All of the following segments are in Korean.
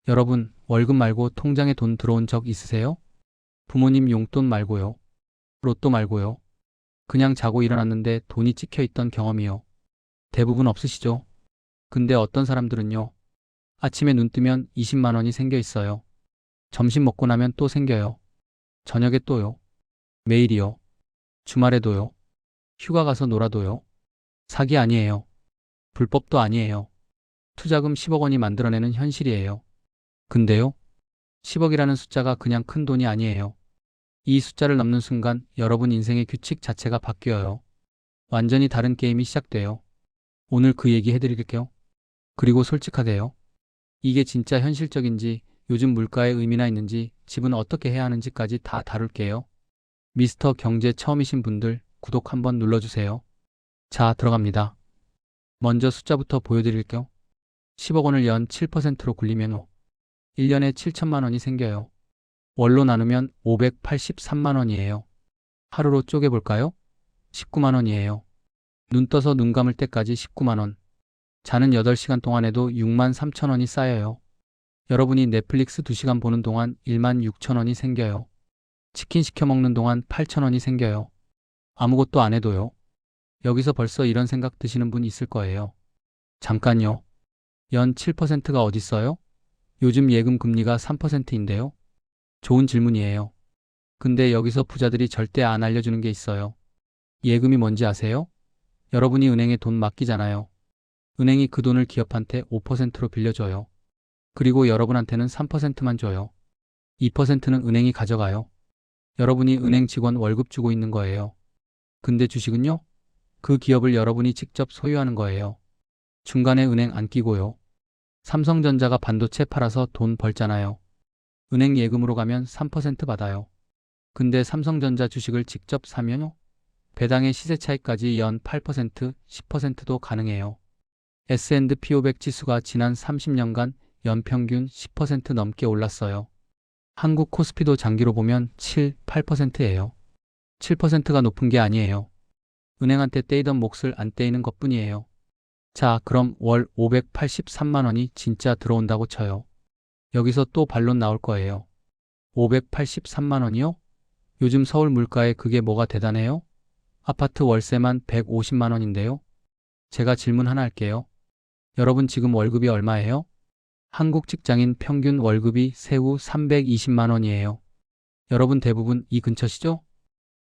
여러분, 월급 말고 통장에 돈 들어온 적 있으세요? 부모님 용돈 말고요. 로또 말고요. 그냥 자고 일어났는데 돈이 찍혀 있던 경험이요. 대부분 없으시죠? 근데 어떤 사람들은요. 아침에 눈 뜨면 20만 원이 생겨 있어요. 점심 먹고 나면 또 생겨요. 저녁에 또요. 매일이요. 주말에도요. 휴가 가서 놀아도요. 사기 아니에요. 불법도 아니에요. 투자금 10억 원이 만들어내는 현실이에요. 근데요. 10억이라는 숫자가 그냥 큰 돈이 아니에요. 이 숫자를 넘는 순간 여러분 인생의 규칙 자체가 바뀌어요. 완전히 다른 게임이 시작돼요. 오늘 그 얘기 해드릴게요. 그리고 솔직하게요. 이게 진짜 현실적인지, 요즘 물가의 의미나 있는지, 집은 어떻게 해야 하는지까지 다 다룰게요. 미스터 경제 처음이신 분들 구독 한번 눌러주세요. 자, 들어갑니다. 먼저 숫자부터 보여드릴게요. 10억 원을 연 7%로 굴리면 1년에 7천만 원이 생겨요. 월로 나누면 583만 원이에요. 하루로 쪼개볼까요? 19만 원이에요. 눈 떠서 눈 감을 때까지 19만 원. 자는 8시간 동안에도 6만 3천 원이 쌓여요. 여러분이 넷플릭스 2시간 보는 동안 1만 6천 원이 생겨요. 치킨 시켜 먹는 동안 8천 원이 생겨요. 아무것도 안 해도요. 여기서 벌써 이런 생각 드시는 분 있을 거예요. 잠깐요. 연 7%가 어딨어요? 요즘 예금 금리가 3%인데요. 좋은 질문이에요. 근데 여기서 부자들이 절대 안 알려주는 게 있어요. 예금이 뭔지 아세요? 여러분이 은행에 돈 맡기잖아요. 은행이 그 돈을 기업한테 5%로 빌려줘요. 그리고 여러분한테는 3%만 줘요. 2%는 은행이 가져가요. 여러분이 은행 직원 월급 주고 있는 거예요. 근데 주식은요? 그 기업을 여러분이 직접 소유하는 거예요. 중간에 은행 안 끼고요. 삼성전자가 반도체 팔아서 돈 벌잖아요. 은행 예금으로 가면 3% 받아요. 근데 삼성전자 주식을 직접 사면요? 배당의 시세 차익까지 연 8%, 10%도 가능해요. S&P 500 지수가 지난 30년간 연평균 10% 넘게 올랐어요. 한국 코스피도 장기로 보면 7, 8%예요. 7%가 높은 게 아니에요. 은행한테 떼이던 몫을 안 떼이는 것뿐이에요. 자, 그럼 월 583만 원이 진짜 들어온다고 쳐요. 여기서 또 반론 나올 거예요. 583만 원이요? 요즘 서울 물가에 그게 뭐가 대단해요? 아파트 월세만 150만 원인데요. 제가 질문 하나 할게요. 여러분 지금 월급이 얼마예요? 한국 직장인 평균 월급이 세후 320만 원이에요. 여러분 대부분 이 근처시죠?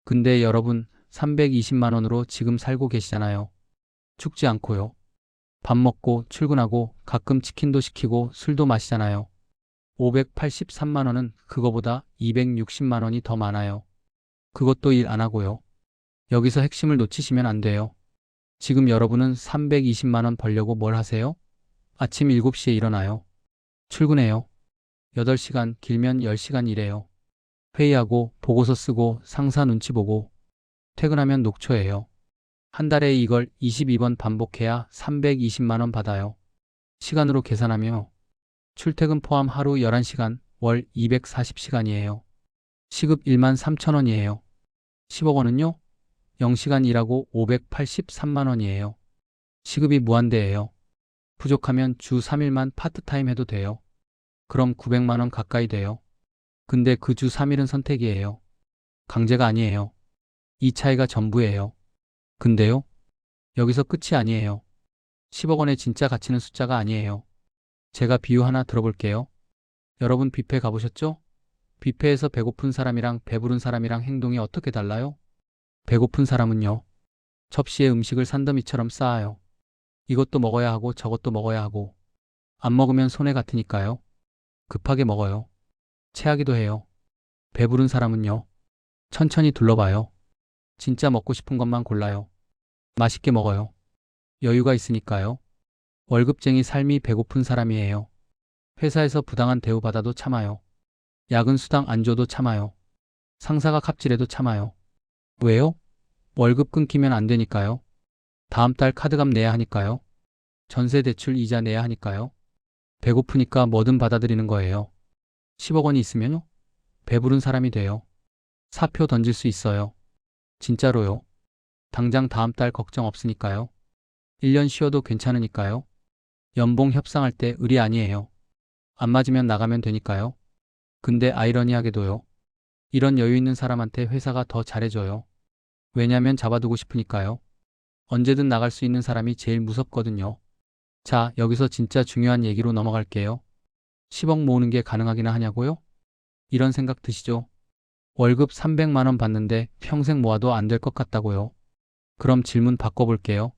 근데 여러분 320만 원으로 지금 살고 계시잖아요. 죽지 않고요. 밥 먹고 출근하고 가끔 치킨도 시키고 술도 마시잖아요. 583만 원은 그거보다 260만 원이 더 많아요. 그것도 일 안 하고요. 여기서 핵심을 놓치시면 안 돼요. 지금 여러분은 320만 원 벌려고 뭘 하세요? 아침 7시에 일어나요. 출근해요. 8시간, 길면 10시간 일해요. 회의하고 보고서 쓰고 상사 눈치 보고 퇴근하면 녹초예요. 한 달에 이걸 22번 반복해야 320만 원 받아요. 시간으로 계산하며 출퇴근 포함 하루 11시간, 월 240시간이에요. 시급 1만 3천 원이에요. 10억 원은요? 0시간 일하고 583만 원이에요. 시급이 무한대예요. 부족하면 주 3일만 파트타임 해도 돼요. 그럼 900만 원 가까이 돼요. 근데 그 주 3일은 선택이에요. 강제가 아니에요. 이 차이가 전부예요. 근데요? 여기서 끝이 아니에요. 10억 원의 진짜 가치는 숫자가 아니에요. 제가 비유 하나 들어볼게요. 여러분 뷔페 가보셨죠? 뷔페에서 배고픈 사람이랑 배부른 사람이랑 행동이 어떻게 달라요? 배고픈 사람은요. 접시에 음식을 산더미처럼 쌓아요. 이것도 먹어야 하고 저것도 먹어야 하고 안 먹으면 손해 같으니까요. 급하게 먹어요. 체하기도 해요. 배부른 사람은요. 천천히 둘러봐요. 진짜 먹고 싶은 것만 골라요. 맛있게 먹어요. 여유가 있으니까요. 월급쟁이 삶이 배고픈 사람이에요. 회사에서 부당한 대우받아도 참아요. 야근 수당 안 줘도 참아요. 상사가 갑질해도 참아요. 왜요? 월급 끊기면 안 되니까요. 다음 달 카드값 내야 하니까요. 전세 대출 이자 내야 하니까요. 배고프니까 뭐든 받아들이는 거예요. 10억 원이 있으면요. 배부른 사람이 돼요. 사표 던질 수 있어요. 진짜로요. 당장 다음 달 걱정 없으니까요. 1년 쉬어도 괜찮으니까요. 연봉 협상할 때 의리 아니에요. 안 맞으면 나가면 되니까요. 근데 아이러니하게도요. 이런 여유 있는 사람한테 회사가 더 잘해줘요. 왜냐면 잡아두고 싶으니까요. 언제든 나갈 수 있는 사람이 제일 무섭거든요. 자, 여기서 진짜 중요한 얘기로 넘어갈게요. 10억 모으는 게 가능하기나 하냐고요? 이런 생각 드시죠? 월급 300만 원 받는데 평생 모아도 안 될 것 같다고요. 그럼 질문 바꿔볼게요.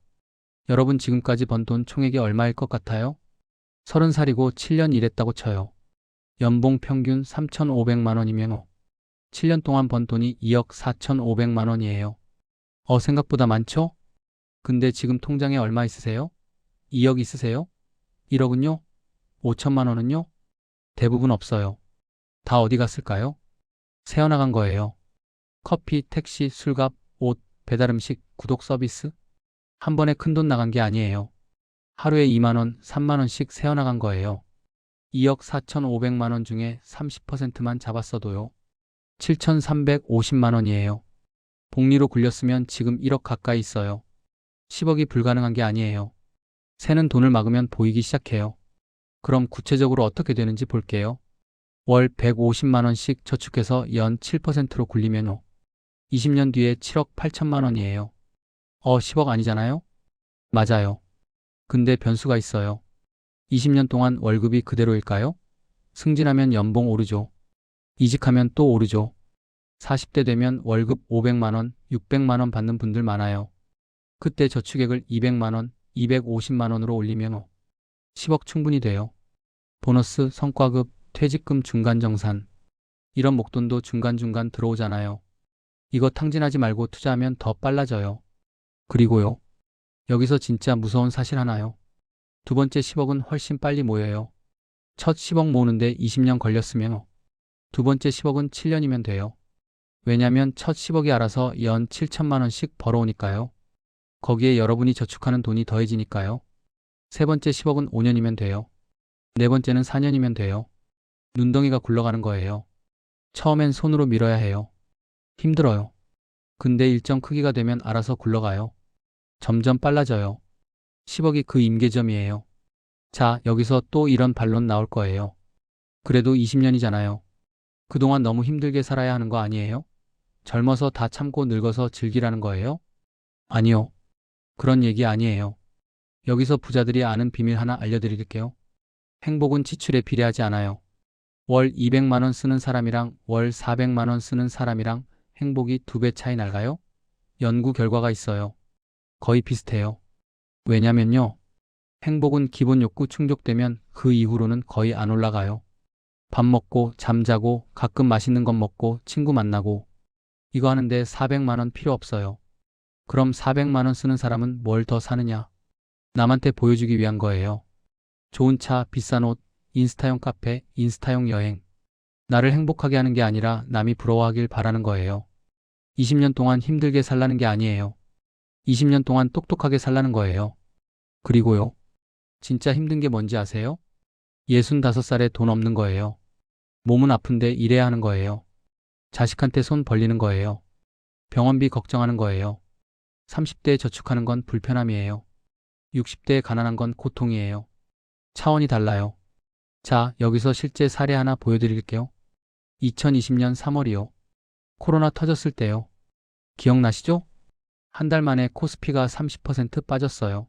여러분 지금까지 번 돈 총액이 얼마일 것 같아요? 30살이고 7년 일했다고 쳐요. 연봉 평균 3,500만 원이면 7년 동안 번 돈이 2억 4,500만 원이에요. 생각보다 많죠? 근데 지금 통장에 얼마 있으세요? 2억 있으세요? 1억은요? 5천만 원은요? 대부분 없어요. 다 어디 갔을까요? 새어나간 거예요. 커피, 택시, 술값, 옷, 배달음식, 구독 서비스? 한 번에 큰돈 나간 게 아니에요. 하루에 2만 원, 3만 원씩 새어나간 거예요. 2억 4,500만 원 중에 30%만 잡았어도요. 7,350만 원이에요. 복리로 굴렸으면 지금 1억 가까이 있어요. 10억이 불가능한 게 아니에요. 새는 돈을 막으면 보이기 시작해요. 그럼 구체적으로 어떻게 되는지 볼게요. 월 150만 원씩 저축해서 연 7%로 굴리면 20년 뒤에 7억 8천만 원이에요. 10억 아니잖아요? 맞아요. 근데 변수가 있어요. 20년 동안 월급이 그대로일까요? 승진하면 연봉 오르죠. 이직하면 또 오르죠. 40대 되면 월급 500만 원, 600만 원 받는 분들 많아요. 그때 저축액을 200만 원, 250만 원으로 올리면 10억 충분히 돼요. 보너스, 성과급, 퇴직금 중간정산. 이런 목돈도 중간중간 들어오잖아요. 이거 탕진하지 말고 투자하면 더 빨라져요. 그리고요. 여기서 진짜 무서운 사실 하나요. 두 번째 10억은 훨씬 빨리 모여요. 첫 10억 모으는데 20년 걸렸으면 두 번째 10억은 7년이면 돼요. 왜냐면 첫 10억이 알아서 연 7천만 원씩 벌어오니까요. 거기에 여러분이 저축하는 돈이 더해지니까요. 세 번째 10억은 5년이면 돼요. 네 번째는 4년이면 돼요. 눈덩이가 굴러가는 거예요. 처음엔 손으로 밀어야 해요. 힘들어요. 근데 일정 크기가 되면 알아서 굴러가요. 점점 빨라져요. 10억이 그 임계점이에요. 자, 여기서 또 이런 반론 나올 거예요. 그래도 20년이잖아요. 그동안 너무 힘들게 살아야 하는 거 아니에요? 젊어서 다 참고 늙어서 즐기라는 거예요? 아니요. 그런 얘기 아니에요. 여기서 부자들이 아는 비밀 하나 알려드릴게요. 행복은 지출에 비례하지 않아요. 월 200만 원 쓰는 사람이랑 월 400만 원 쓰는 사람이랑 행복이 2배 차이 날까요? 연구 결과가 있어요. 거의 비슷해요. 왜냐면요. 행복은 기본 욕구 충족되면 그 이후로는 거의 안 올라가요. 밥 먹고 잠자고 가끔 맛있는 것 먹고 친구 만나고 이거 하는데 400만 원 필요 없어요. 그럼 400만 원 쓰는 사람은 뭘 더 사느냐? 남한테 보여주기 위한 거예요. 좋은 차, 비싼 옷, 인스타용 카페, 인스타용 여행. 나를 행복하게 하는 게 아니라 남이 부러워하길 바라는 거예요. 20년 동안 힘들게 살라는 게 아니에요. 20년 동안 똑똑하게 살라는 거예요. 그리고요. 진짜 힘든 게 뭔지 아세요? 65살에 돈 없는 거예요. 몸은 아픈데 일해야 하는 거예요. 자식한테 손 벌리는 거예요. 병원비 걱정하는 거예요. 30대에 저축하는 건 불편함이에요. 60대에 가난한 건 고통이에요. 차원이 달라요. 자, 여기서 실제 사례 하나 보여드릴게요. 2020년 3월이요. 코로나 터졌을 때요. 기억나시죠? 한 달 만에 코스피가 30% 빠졌어요.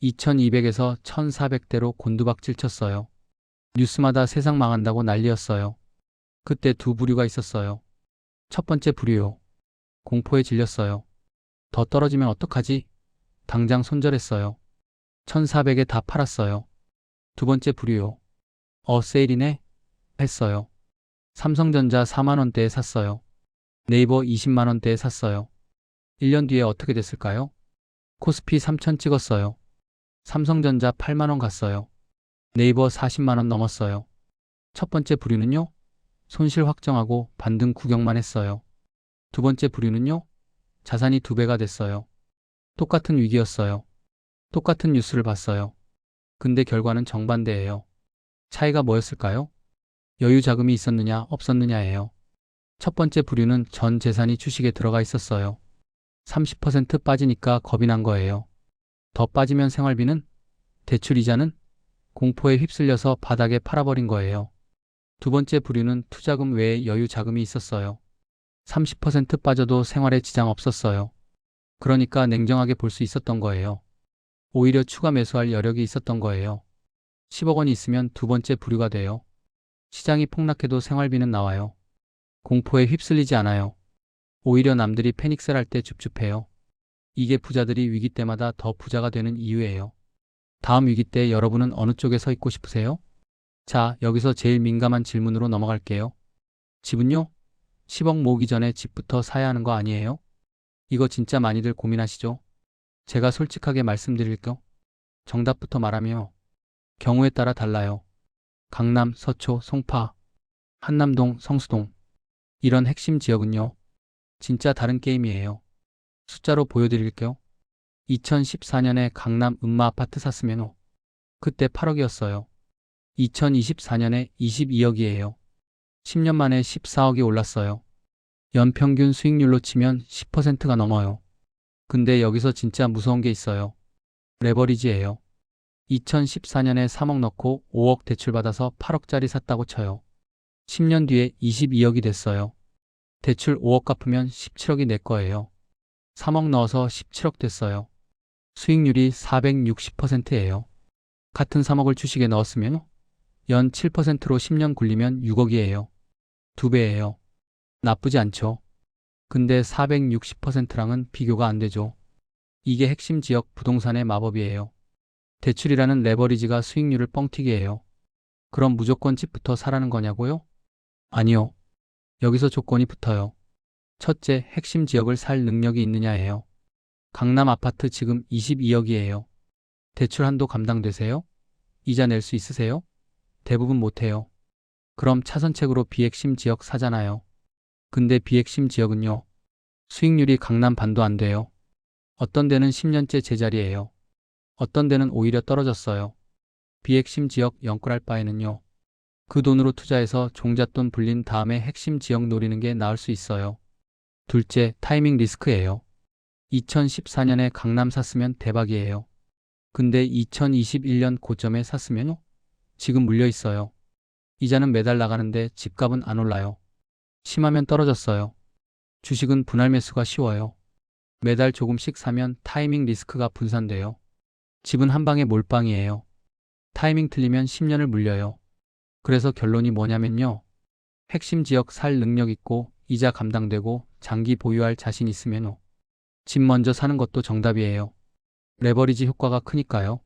2200에서 1400대로 곤두박질 쳤어요. 뉴스마다 세상 망한다고 난리였어요. 그때 두 부류가 있었어요. 첫 번째 부류요. 공포에 질렸어요. 더 떨어지면 어떡하지? 당장 손절했어요. 1400에 다 팔았어요. 두 번째 부류요. 세일이네? 했어요. 삼성전자 4만 원대에 샀어요. 네이버 20만 원대에 샀어요. 1년 뒤에 어떻게 됐을까요? 코스피 3000 찍었어요. 삼성전자 8만 원 갔어요. 네이버 40만 원 넘었어요. 첫 번째 부류는요. 손실 확정하고 반등 구경만 했어요. 두 번째 부류는요. 자산이 2배가 됐어요. 똑같은 위기였어요. 똑같은 뉴스를 봤어요. 근데 결과는 정반대예요. 차이가 뭐였을까요? 여유 자금이 있었느냐 없었느냐예요. 첫 번째 부류는 전 재산이 주식에 들어가 있었어요. 30% 빠지니까 겁이 난 거예요. 더 빠지면 생활비는? 대출 이자는? 공포에 휩쓸려서 바닥에 팔아버린 거예요. 두 번째 부류는 투자금 외에 여유 자금이 있었어요. 30% 빠져도 생활에 지장 없었어요. 그러니까 냉정하게 볼 수 있었던 거예요. 오히려 추가 매수할 여력이 있었던 거예요. 10억 원이 있으면 두 번째 부류가 돼요. 시장이 폭락해도 생활비는 나와요. 공포에 휩쓸리지 않아요. 오히려 남들이 패닉셀 할 때 줍줍해요. 이게 부자들이 위기 때마다 더 부자가 되는 이유예요. 다음 위기 때 여러분은 어느 쪽에 서 있고 싶으세요? 자, 여기서 제일 민감한 질문으로 넘어갈게요. 집은요? 10억 모으기 전에 집부터 사야 하는 거 아니에요? 이거 진짜 많이들 고민하시죠? 제가 솔직하게 말씀드릴게요. 정답부터 말하며 경우에 따라 달라요. 강남, 서초, 송파, 한남동, 성수동 이런 핵심 지역은요. 진짜 다른 게임이에요. 숫자로 보여드릴게요. 2014년에 강남 음마 아파트 샀으면 그때 8억이었어요. 2024년에 22억이에요. 10년 만에 14억이 올랐어요. 연평균 수익률로 치면 10%가 넘어요. 근데 여기서 진짜 무서운 게 있어요. 레버리지예요. 2014년에 3억 넣고 5억 대출받아서 8억짜리 샀다고 쳐요. 10년 뒤에 22억이 됐어요. 대출 5억 갚으면 17억이 내 거예요. 3억 넣어서 17억 됐어요. 수익률이 460%예요. 같은 3억을 주식에 넣었으면 연 7%로 10년 굴리면 6억이에요. 2배예요. 나쁘지 않죠? 근데 460%랑은 비교가 안 되죠. 이게 핵심 지역 부동산의 마법이에요. 대출이라는 레버리지가 수익률을 뻥튀기 해요. 그럼 무조건 집부터 사라는 거냐고요? 아니요. 여기서 조건이 붙어요. 첫째, 핵심 지역을 살 능력이 있느냐예요. 강남 아파트 지금 22억이에요. 대출 한도 감당되세요? 이자 낼 수 있으세요? 대부분 못해요. 그럼 차선책으로 비핵심 지역 사잖아요. 근데 비핵심 지역은요. 수익률이 강남 반도 안 돼요. 어떤 데는 10년째 제자리예요. 어떤 데는 오히려 떨어졌어요. 비핵심 지역 영끌할 바에는요. 그 돈으로 투자해서 종잣돈 불린 다음에 핵심 지역 노리는 게 나을 수 있어요. 둘째, 타이밍 리스크예요. 2014년에 강남 샀으면 대박이에요. 근데 2021년 고점에 샀으면 지금 물려 있어요. 이자는 매달 나가는데 집값은 안 올라요. 심하면 떨어졌어요. 주식은 분할 매수가 쉬워요. 매달 조금씩 사면 타이밍 리스크가 분산돼요. 집은 한 방에 몰빵이에요. 타이밍 틀리면 10년을 물려요. 그래서 결론이 뭐냐면요. 핵심 지역 살 능력 있고 이자 감당되고 장기 보유할 자신 있으면 집 먼저 사는 것도 정답이에요. 레버리지 효과가 크니까요.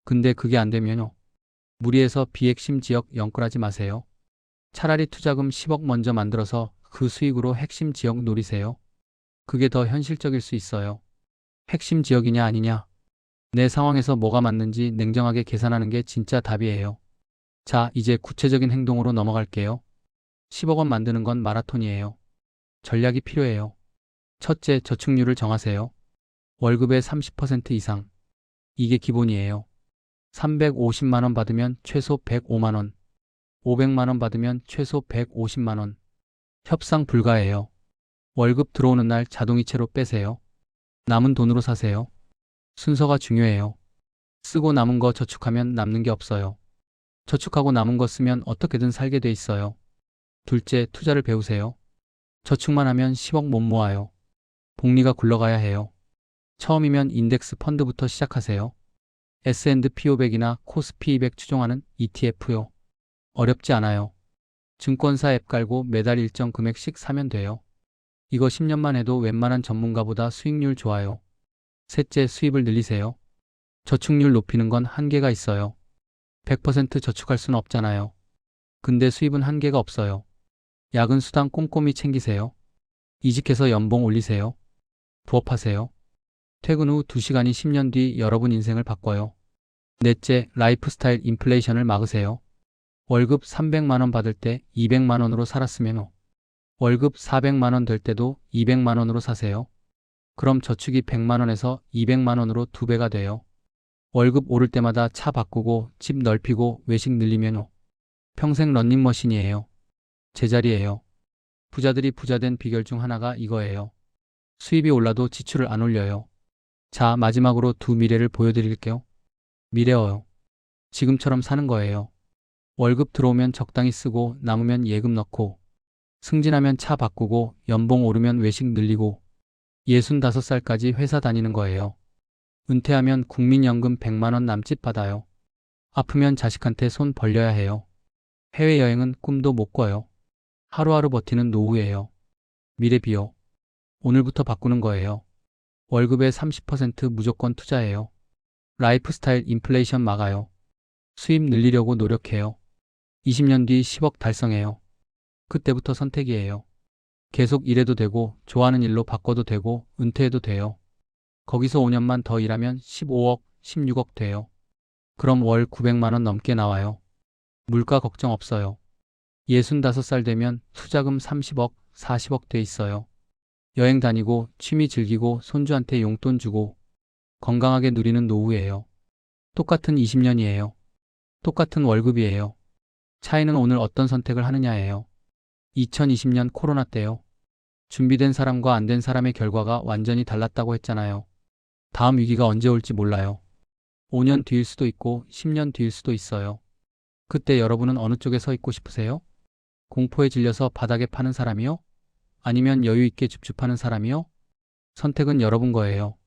근데 그게 안 되면 무리해서 비핵심 지역 영끌하지 마세요. 차라리 투자금 10억 먼저 만들어서 그 수익으로 핵심 지역 노리세요. 그게 더 현실적일 수 있어요. 핵심 지역이냐 아니냐. 내 상황에서 뭐가 맞는지 냉정하게 계산하는 게 진짜 답이에요. 자, 이제 구체적인 행동으로 넘어갈게요. 10억 원 만드는 건 마라톤이에요. 전략이 필요해요. 첫째, 저축률을 정하세요. 월급의 30% 이상. 이게 기본이에요. 350만 원 받으면 최소 105만 원. 500만 원 받으면 최소 150만 원. 협상 불가해요. 월급 들어오는 날 자동이체로 빼세요. 남은 돈으로 사세요. 순서가 중요해요. 쓰고 남은 거 저축하면 남는 게 없어요. 저축하고 남은 거 쓰면 어떻게든 살게 돼 있어요. 둘째, 투자를 배우세요. 저축만 하면 10억 못 모아요. 복리가 굴러가야 해요. 처음이면 인덱스 펀드부터 시작하세요. S&P 500이나 코스피 200 추종하는 ETF요. 어렵지 않아요. 증권사 앱 깔고 매달 일정 금액씩 사면 돼요. 이거 10년만 해도 웬만한 전문가보다 수익률 좋아요. 셋째, 수입을 늘리세요. 저축률 높이는 건 한계가 있어요. 100% 저축할 수는 없잖아요. 근데 수입은 한계가 없어요. 야근 수당 꼼꼼히 챙기세요. 이직해서 연봉 올리세요. 부업하세요. 퇴근 후 2시간이 10년 뒤 여러분 인생을 바꿔요. 넷째, 라이프스타일 인플레이션을 막으세요. 월급 300만 원 받을 때 200만 원으로 살았으면 월급 400만 원 될 때도 200만 원으로 사세요. 그럼 저축이 100만 원에서 200만 원으로 2배가 돼요. 월급 오를 때마다 차 바꾸고 집 넓히고 외식 늘리면 평생 런닝머신이에요. 제자리예요. 부자들이 부자된 비결 중 하나가 이거예요. 수입이 올라도 지출을 안 올려요. 자, 마지막으로 두 미래를 보여드릴게요. 미래어요. 지금처럼 사는 거예요. 월급 들어오면 적당히 쓰고 남으면 예금 넣고 승진하면 차 바꾸고 연봉 오르면 외식 늘리고 65살까지 회사 다니는 거예요. 은퇴하면 국민연금 100만 원 남짓 받아요. 아프면 자식한테 손 벌려야 해요. 해외여행은 꿈도 못 꿔요. 하루하루 버티는 노후예요. 미래 비요. 오늘부터 바꾸는 거예요. 월급의 30% 무조건 투자해요. 라이프스타일 인플레이션 막아요. 수입 늘리려고 노력해요. 20년 뒤 10억 달성해요. 그때부터 선택이에요. 계속 일해도 되고 좋아하는 일로 바꿔도 되고 은퇴해도 돼요. 거기서 5년만 더 일하면 15억, 16억 돼요. 그럼 월 900만 원 넘게 나와요. 물가 걱정 없어요. 65살 되면 투자금 30억, 40억 돼 있어요. 여행 다니고 취미 즐기고 손주한테 용돈 주고 건강하게 누리는 노후예요. 똑같은 20년이에요. 똑같은 월급이에요. 차이는 오늘 어떤 선택을 하느냐예요. 2020년 코로나 때요. 준비된 사람과 안 된 사람의 결과가 완전히 달랐다고 했잖아요. 다음 위기가 언제 올지 몰라요. 5년 뒤일 수도 있고 10년 뒤일 수도 있어요. 그때 여러분은 어느 쪽에 서 있고 싶으세요? 공포에 질려서 바닥에 파는 사람이요? 아니면 여유 있게 줍줍하는 사람이요? 선택은 여러분 거예요.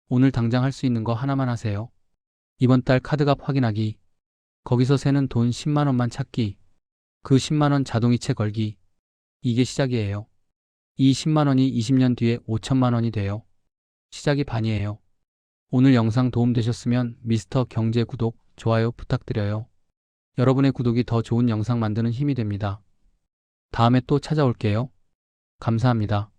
오늘 당장 할 수 있는 거 하나만 하세요. 이번 달 카드값 확인하기. 거기서 새는 돈 10만 원만 찾기. 그 10만 원 자동이체 걸기. 이게 시작이에요. 이 10만 원이 20년 뒤에 5천만 원이 돼요. 시작이 반이에요. 오늘 영상 도움되셨으면 미스터 경제 구독, 좋아요 부탁드려요. 여러분의 구독이 더 좋은 영상 만드는 힘이 됩니다. 다음에 또 찾아올게요. 감사합니다.